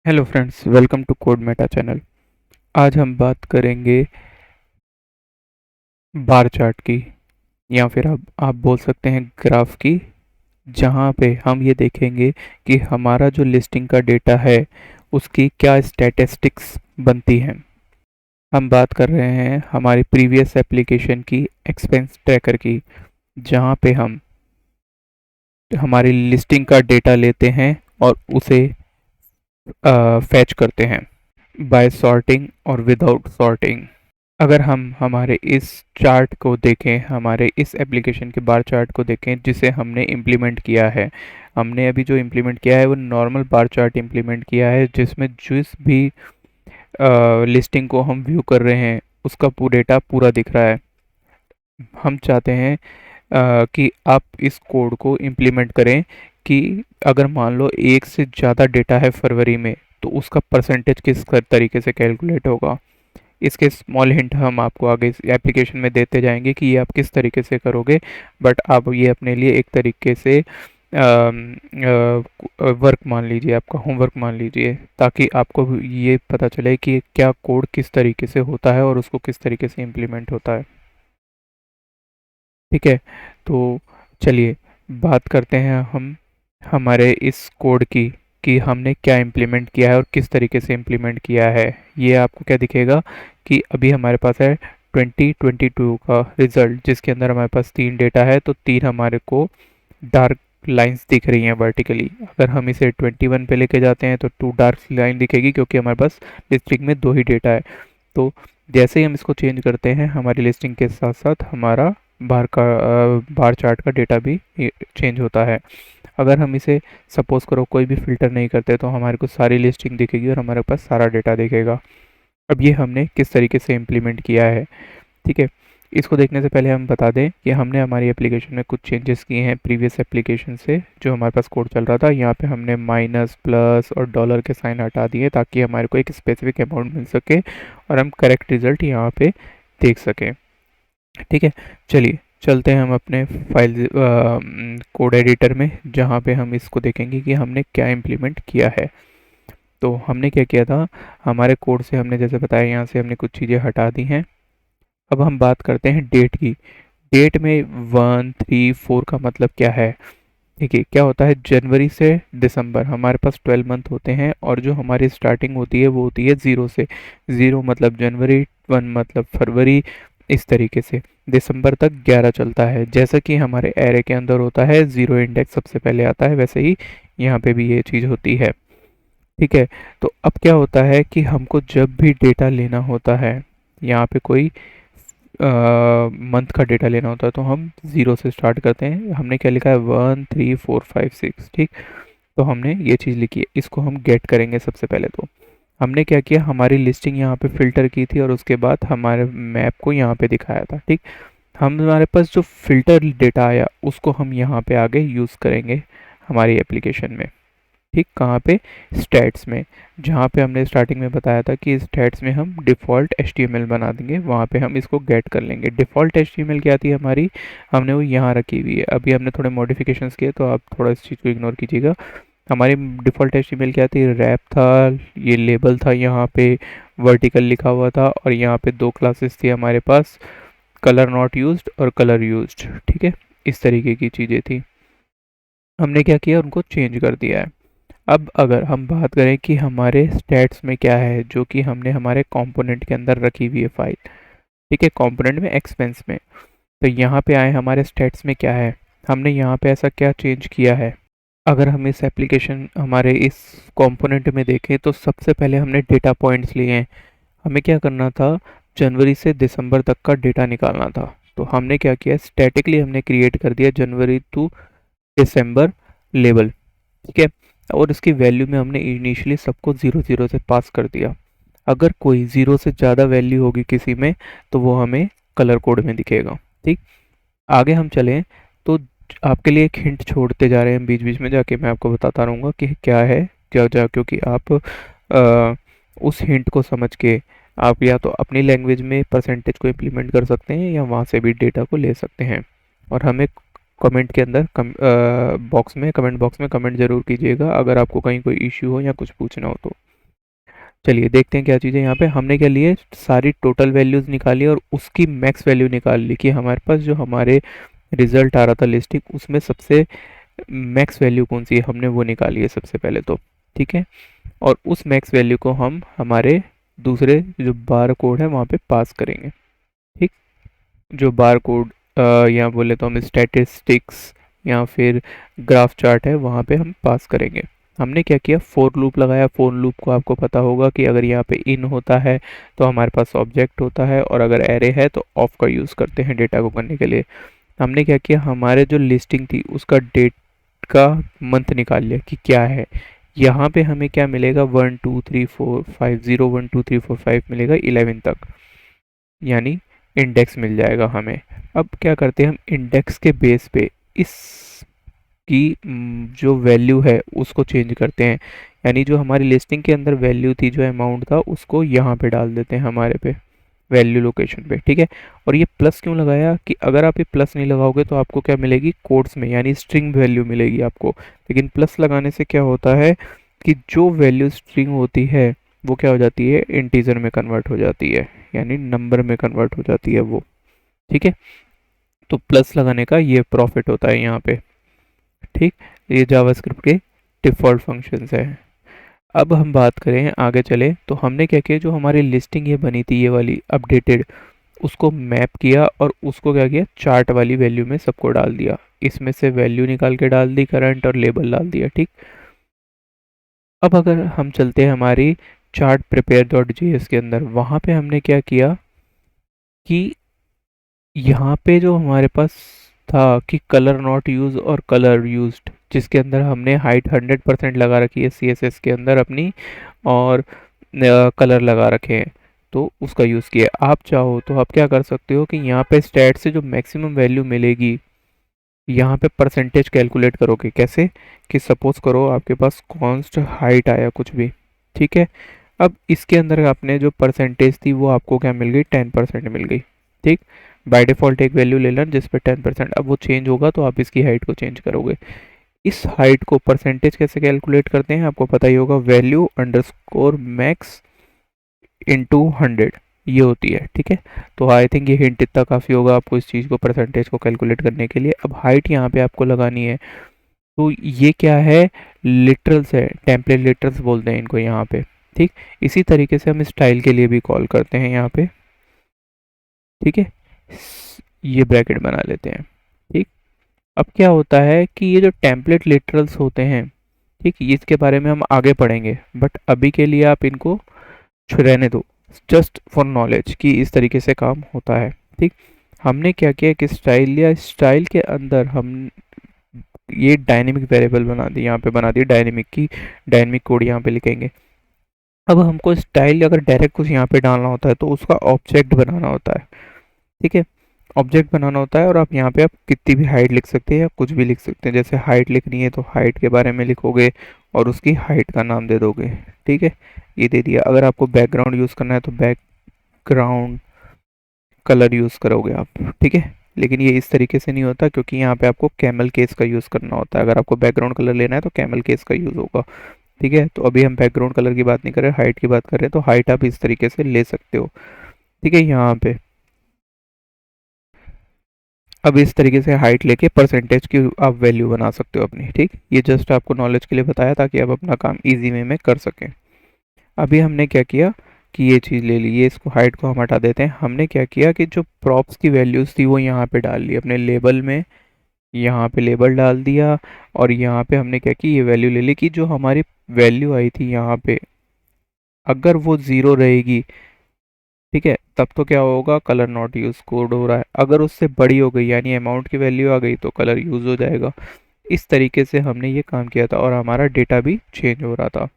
Hello friends, welcome to code meta channel. आज हम बात करेंगे बार चार्ट की, या फिर आप बोल सकते हैं ग्राफ की, जहां पे हम ये देखेंगे कि हमारा जो लिस्टिंग का डेटा है उसकी क्या स्टैटिस्टिक्स बनती हैं। हम बात कर रहे हैं हमारी प्रीवियस एप्लीकेशन की एक्सपेंस ट्रैकर की, जहां पे हम हमारी लिस्टिंग का डेटा लेते हैं और उसे फैच करते हैं बाय सॉर्टिंग और विदाउट सॉर्टिंग। अगर हम हमारे इस चार्ट को देखें, हमारे इस एप्लीकेशन के बार चार्ट को देखें जिसे हमने इम्प्लीमेंट किया है, हमने अभी जो इम्प्लीमेंट किया है वो नॉर्मल बार चार्ट इम्प्लीमेंट किया है, जिसमें जिस भी लिस्टिंग को हम व्यू कर रहे हैं उसका डेटा पूरा दिख रहा है। हम चाहते हैं कि आप इस कोड को इम्प्लीमेंट करें कि अगर मान लो एक से ज़्यादा डेटा है फरवरी में, तो उसका परसेंटेज किस तरीके से कैलकुलेट होगा। इसके स्मॉल हिंट हम आपको आगे इस एप्लीकेशन में देते जाएंगे कि ये आप किस तरीके से करोगे, बट आप ये अपने लिए एक तरीके से वर्क मान लीजिए, आपका होमवर्क मान लीजिए, ताकि आपको ये पता चले कि क्या कोड किस तरीके से होता है और उसको किस तरीके से इम्प्लीमेंट होता है। ठीक है, तो चलिए बात करते हैं हम हमारे इस कोड की कि हमने क्या इम्प्लीमेंट किया है और किस तरीके से इम्प्लीमेंट किया है। ये आपको क्या दिखेगा कि अभी हमारे पास है 2022 का रिजल्ट, जिसके अंदर हमारे पास तीन डेटा है, तो तीन हमारे को डार्क लाइंस दिख रही हैं वर्टिकली। अगर हम इसे 21 पे लेके जाते हैं तो टू डार्क लाइन दिखेगी, क्योंकि हमारे पास लिस्टिंग में दो ही डेटा है। तो जैसे ही हम इसको चेंज करते हैं, हमारी लिस्टिंग के साथ साथ हमारा बार चार्ट का डेटा भी चेंज होता है। अगर हम इसे सपोज करो कोई भी फ़िल्टर नहीं करते, तो हमारे को सारी लिस्टिंग दिखेगी और हमारे पास सारा डेटा दिखेगा। अब ये हमने किस तरीके से इम्प्लीमेंट किया है, ठीक है। इसको देखने से पहले हम बता दें कि हमने हमारी एप्लीकेशन में कुछ चेंजेस किए हैं प्रीवियस एप्लीकेशन से। जो हमारे पास कोड चल रहा था, यहाँ पे हमने माइनस, प्लस और डॉलर के साइन हटा दिए, ताकि हमारे को एक स्पेसिफिक अमाउंट मिल सके और हम करेक्ट रिजल्ट यहाँ पे देख सकें। ठीक है, चलिए चलते हैं हम अपने फाइल कोड एडिटर में, जहाँ पे हम इसको देखेंगे कि हमने क्या इम्प्लीमेंट किया है। तो हमने क्या किया था, हमारे कोड से हमने जैसे बताया, यहाँ से हमने कुछ चीज़ें हटा दी हैं। अब हम बात करते हैं डेट की। डेट में 1, 3, 4 का मतलब क्या है। देखिए क्या होता है, जनवरी से दिसंबर हमारे पास 12 मंथ होते हैं, और जो हमारी स्टार्टिंग होती है वो होती है ज़ीरो से। ज़ीरो मतलब जनवरी, 1 मतलब फरवरी, इस तरीके से दिसंबर तक 11 चलता है। जैसा कि हमारे एरे के अंदर होता है, ज़ीरो इंडेक्स सबसे पहले आता है, वैसे ही यहाँ पे भी ये चीज़ होती है। ठीक है, तो अब क्या होता है कि हमको जब भी डेटा लेना होता है, यहाँ पे कोई मंथ का डेटा लेना होता है, तो हम ज़ीरो से स्टार्ट करते हैं। हमने क्या लिखा है, 1, 3, 4, 5, 6। ठीक, तो हमने ये चीज़ लिखी है, इसको हम गेट करेंगे सबसे पहले। तो हमने क्या किया, हमारी लिस्टिंग यहाँ पे फ़िल्टर की थी और उसके बाद हमारे मैप को यहाँ पे दिखाया था। ठीक, हम हमारे पास जो फ़िल्टर डेटा आया उसको हम यहाँ पे आगे यूज़ करेंगे हमारी एप्लीकेशन में। ठीक, कहाँ पे, स्टैट्स में, जहाँ पे हमने स्टार्टिंग में बताया था कि स्टैट्स में हम डिफ़ॉल्ट एचटीएमएल बना देंगे, वहाँ पे हम इसको गेट कर लेंगे। डिफ़ॉल्ट एचटीएमएल क्या थी हमारी, हमने वो यहाँ रखी हुई है। अभी हमने थोड़े मॉडिफिकेशंस किए, तो आप थोड़ा इस चीज़ को इग्नोर कीजिएगा। हमारी डिफ़ॉल्ट एचटीएमएल क्या थी, रैप था, ये लेबल था, यहाँ पे वर्टिकल लिखा हुआ था, और यहाँ पे दो क्लासेस थी हमारे पास, कलर नॉट यूज्ड और कलर यूज्ड। ठीक है, इस तरीके की चीज़ें थी। हमने क्या किया, उनको चेंज कर दिया है। अब अगर हम बात करें कि हमारे स्टैट्स में क्या है, जो कि हमने हमारे कंपोनेंट के अंदर रखी हुई है फाइल। ठीक है, कंपोनेंट में एक्सपेंस में, तो यहाँ पे आए, हमारे स्टैट्स में क्या है, हमने यहाँ पे ऐसा क्या चेंज किया है। अगर हम इस एप्लीकेशन हमारे इस कंपोनेंट में देखें, तो सबसे पहले हमने डेटा पॉइंट्स लिए हैं। हमें क्या करना था, जनवरी से दिसंबर तक का डेटा निकालना था। तो हमने क्या किया, स्टैटिकली हमने क्रिएट कर दिया जनवरी टू दिसंबर लेबल। ठीक है, और इसकी वैल्यू में हमने इनिशियली सबको 0 0 से पास कर दिया। अगर कोई 0 से ज़्यादा वैल्यू होगी किसी में, तो वो हमें कलर कोड में दिखेगा। ठीक, आगे हम चलें तो आपके लिए एक हिंट छोड़ते जा रहे हैं, बीच बीच में जाके मैं आपको बताता रहूँगा कि क्या है, क्या क्या, क्योंकि आप उस हिंट को समझ के आप या तो अपनी लैंग्वेज में परसेंटेज को इम्प्लीमेंट कर सकते हैं, या वहाँ से भी डेटा को ले सकते हैं। और हमें कमेंट के अंदर कमेंट बॉक्स में कमेंट ज़रूर कीजिएगा, अगर आपको कहीं कोई इश्यू हो या कुछ पूछना हो तो। चलिए देखते हैं क्या चीज़ है यहाँ पे। हमने क्या लिए, सारी टोटल वैल्यूज़ निकाली और उसकी मैक्स वैल्यू निकाल ली कि हमारे पास जो हमारे रिजल्ट आ रहा था लिस्टिंग, उसमें सबसे मैक्स वैल्यू कौन सी है, हमने वो निकाली है सबसे पहले तो। ठीक है, और उस मैक्स वैल्यू को हम हमारे दूसरे जो बार कोड है वहाँ पे पास करेंगे। ठीक, जो बार कोड या बोले तो हम स्टैटिस्टिक्स या फिर ग्राफ चार्ट है वहाँ पे हम पास करेंगे। हमने क्या किया, फोर लूप लगाया। फोर लूप को आपको पता होगा कि अगर यहाँ पे इन होता है तो हमारे पास ऑब्जेक्ट होता है, और अगर एरे है तो ऑफ का यूज़ करते हैं डेटा को करने के लिए। हमने क्या किया, हमारे जो लिस्टिंग थी उसका डेट का मंथ निकाल लिया कि क्या है। यहाँ पे हमें क्या मिलेगा, 1 2 3 4 5, 0 1 2 3 4 5 मिलेगा 11 तक, यानी इंडेक्स मिल जाएगा हमें। अब क्या करते हैं, हम इंडेक्स के बेस पे इस की जो वैल्यू है उसको चेंज करते हैं। यानी जो हमारी लिस्टिंग के अंदर वैल्यू थी, जो अमाउंट था, उसको यहाँ पे डाल देते हैं हमारे पे वैल्यू लोकेशन पे। ठीक है, और ये प्लस क्यों लगाया कि अगर आप ये प्लस नहीं लगाओगे तो आपको क्या मिलेगी, कोड्स में यानी स्ट्रिंग वैल्यू मिलेगी आपको। लेकिन प्लस लगाने से क्या होता है कि जो वैल्यू स्ट्रिंग होती है वो क्या हो जाती है, इंटीजर में कन्वर्ट हो जाती है, यानी नंबर में कन्वर्ट हो जाती है वो। ठीक है, तो प्लस लगाने का ये प्रॉफिट होता है यहाँ पे। ठीक, ये जावास्क्रिप्ट के डिफ़ॉल्ट फंक्शंस है। अब हम बात करें आगे चले तो हमने क्या किया, जो हमारी लिस्टिंग ये बनी थी ये वाली अपडेटेड, उसको मैप किया और उसको क्या किया, चार्ट वाली वैल्यू में सबको डाल दिया। इसमें से वैल्यू निकाल के डाल दी करंट और लेबल डाल दिया। ठीक, अब अगर हम चलते हैं हमारी चार्ट प्रिपेयर डॉट जेएस के अंदर, वहाँ पे हमने क्या किया कि यहाँ पे जो हमारे पास था कि कलर नॉट यूज और कलर यूज्ड, जिसके अंदर हमने हाइट 100% लगा रखी है सीएसएस के अंदर अपनी, और कलर लगा रखे हैं, तो उसका यूज़ किया। आप चाहो तो आप क्या कर सकते हो कि यहाँ पे स्टैट से जो मैक्सिमम वैल्यू मिलेगी, यहाँ पे परसेंटेज कैलकुलेट करोगे। कैसे कि सपोज करो आपके पास कॉन्स्ट हाइट आया कुछ भी। ठीक है, अब इसके अंदर आपने जो परसेंटेज थी वो आपको क्या मिल गई, 10% मिल गई। ठीक, बाय डिफ़ॉल्ट एक वैल्यू ले लेना जिस पे 10%, अब वो चेंज होगा तो आप इसकी हाइट को चेंज करोगे। इस हाइट को परसेंटेज कैसे कैलकुलेट करते हैं आपको पता ही होगा, वैल्यू अंडरस्कोर मैक्स इंटू 100 ये होती है। ठीक है, तो आई थिंक ये हिंट इतना काफ़ी होगा आपको इस चीज़ को, परसेंटेज को कैलकुलेट करने के लिए। अब हाइट यहाँ पे आपको लगानी है, तो ये क्या है, लिटरल्स है, टेम्पलेट लिटरल्स बोलते हैं इनको यहाँ पे। ठीक, इसी तरीके से हम स्टाइल के लिए भी कॉल करते हैं यहाँ पे। ठीक है, ये ब्रैकेट बना लेते हैं। ठीक, अब क्या होता है कि ये जो टेम्पलेट लिटरल्स होते हैं, ठीक, इसके बारे में हम आगे पढ़ेंगे, बट अभी के लिए आप इनको रहने दो, जस्ट फॉर नॉलेज कि इस तरीके से काम होता है। ठीक, हमने क्या किया कि स्टाइल लिया, स्टाइल के अंदर हम ये डायनेमिक वेरिएबल बना दी, यहाँ पे बना दी डायनेमिक की, डायनेमिक कोड यहाँ पे लिखेंगे। अब हमको स्टाइल अगर डायरेक्ट कुछ यहाँ पे डालना होता है तो उसका ऑब्जेक्ट बनाना होता है। ठीक है, ऑब्जेक्ट बनाना होता है, और आप यहाँ पे आप कितनी भी हाइट लिख सकते हैं या कुछ भी लिख सकते हैं। जैसे हाइट लिखनी है तो हाइट के बारे में लिखोगे और उसकी हाइट का नाम दे दोगे। ठीक है, ये दे दिया। अगर आपको बैकग्राउंड यूज़ करना है तो बैकग्राउंड कलर यूज़ करोगे आप। ठीक है, लेकिन ये इस तरीके से नहीं होता क्योंकि यहाँ पे आपको कैमल केस का यूज़ करना होता है। अगर आपको बैकग्राउंड कलर लेना है तो कैमल केस का यूज़ होगा। ठीक है, तो अभी हम बैकग्राउंड कलर की बात नहीं कर रहे, हाइट की बात कर रहे हैं, तो हाइट आप इस तरीके से ले सकते हो। ठीक है, यहाँ पे अब इस तरीके से हाइट लेके परसेंटेज की आप वैल्यू बना सकते हो अपनी। ठीक, ये जस्ट आपको नॉलेज के लिए बताया ताकि आप अपना काम इजी वे में कर सकें। अभी हमने क्या किया कि ये चीज़ ले ली, ये इसको हाइट को हम हटा देते हैं। हमने क्या किया कि जो प्रॉप्स की वैल्यूज़ थी वो यहाँ पे डाल ली अपने लेबल में, यहाँ पे लेबल डाल दिया, और यहाँ पे हमने क्या की, ये वैल्यू ले ली कि जो हमारी वैल्यू आई थी यहाँ पे, अगर वो ज़ीरो रहेगी, ठीक है, तब तो क्या होगा, कलर नॉट यूज कोड हो रहा है। अगर उससे बड़ी हो गई यानी अमाउंट की वैल्यू आ गई तो कलर यूज हो जाएगा। इस तरीके से हमने ये काम किया था और हमारा डेटा भी चेंज हो रहा था।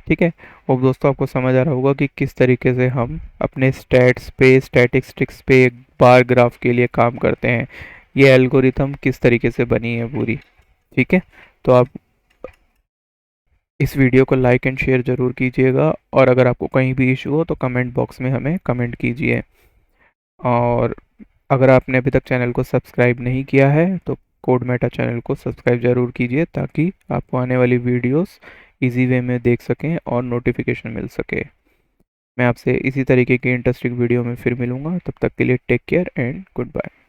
ठीक है, और दोस्तों आपको समझ आ रहा होगा कि किस तरीके से हम अपने स्टैट्स पे, स्टैटिस्टिक्स पे बार ग्राफ के लिए काम करते हैं। ये एल्गोरिथम किस तरीके से बनी है पूरी। ठीक है, तो आप इस वीडियो को लाइक एंड शेयर ज़रूर कीजिएगा, और अगर आपको कहीं भी इशू हो तो कमेंट बॉक्स में हमें कमेंट कीजिए। और अगर आपने अभी तक चैनल को सब्सक्राइब नहीं किया है तो कोड मेटा चैनल को सब्सक्राइब ज़रूर कीजिए ताकि आपको आने वाली वीडियोस इजी वे में देख सकें और नोटिफिकेशन मिल सके। मैं आपसे इसी तरीके की इंटरेस्टिंग वीडियो में फिर मिलूँगा, तब तक के लिए take care and good bye.